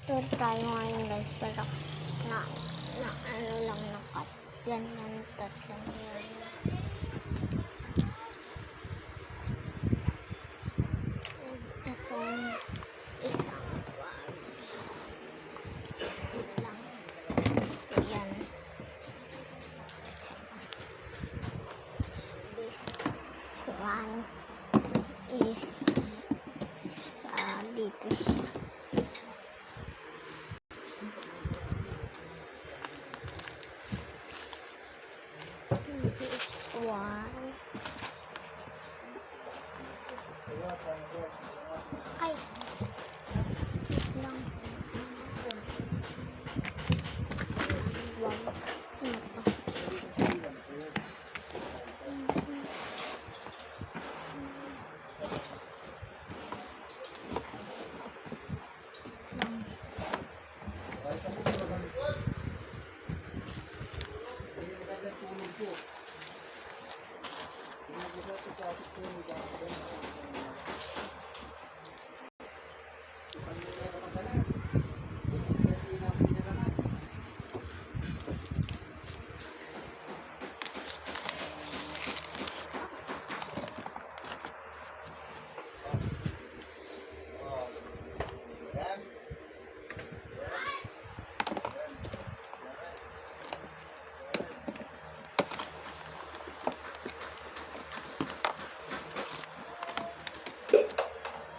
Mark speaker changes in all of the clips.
Speaker 1: to try ngayon guys, pero na ano lang nakat. Yan, tatlong yan. And itong isang bag lang. Ito yan. This one is dito siya. This one. Ay. Lang. Wag.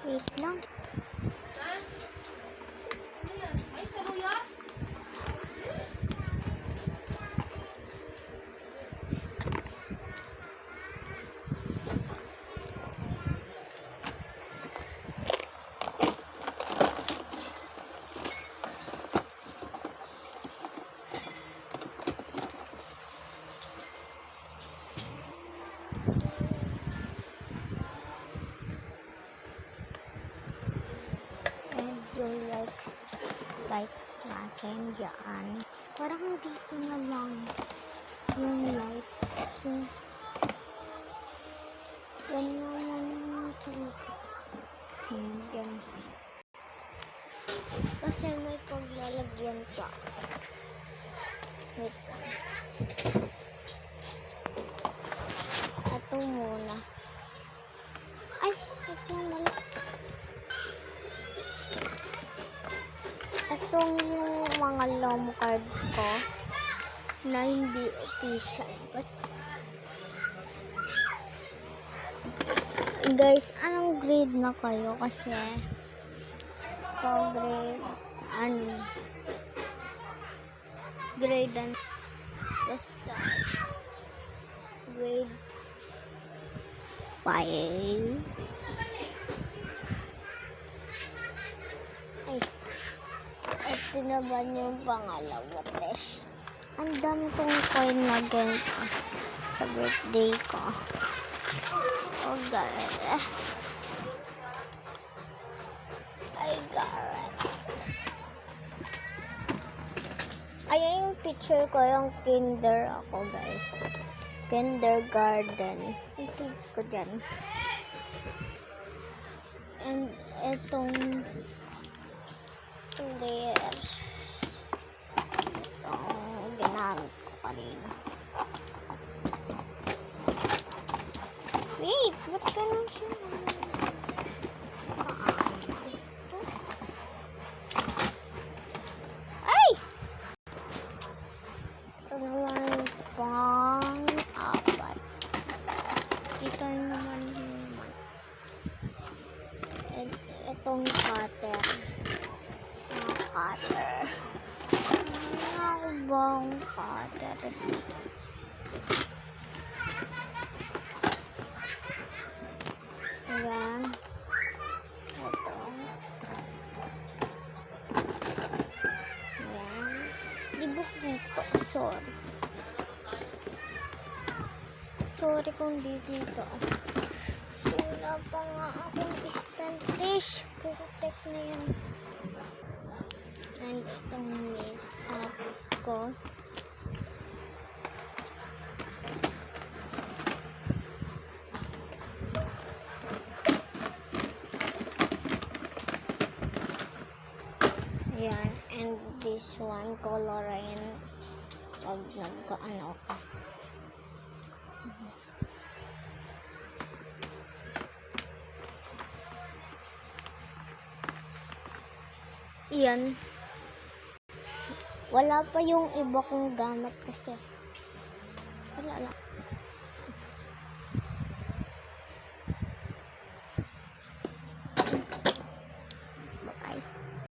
Speaker 1: Wait lang. Yung like natin dyan. Parang dito na lang yung light. So, yan naman ito. Yan. Kasi may paglalagyan pa. Wait lang. Ito muna. Ay, ito mali. Itong yung mga long card ko na hindi official. But, guys, anong grade na kayo? Kasi ito grade grade basta grade 5. Ito naman yung pangalawa test. Ang dami kong coin na ganito sa birthday ko. Oh God. I got it. Ayan yung picture ko, yung kinder ako guys. Kindergarten. Yung picture ko dyan. And itong layers. Itong ginamit ko kanina. Wait, ba't ganun siya? Ay! Ito naman pang-apat. Ito naman itong cutter. Cutter. Ano bang cutter? Ayan. Ito. Ayan. Dibuk dito. Sorry. Sorry kung di dito. Wala pa nga akong instant dish. Protect na yan. And itong make-up ko. Yan. And this one, colorin. Pag nagkaano ako. Yan. Wala pa yung iba kong gamit kasi. Wala lang.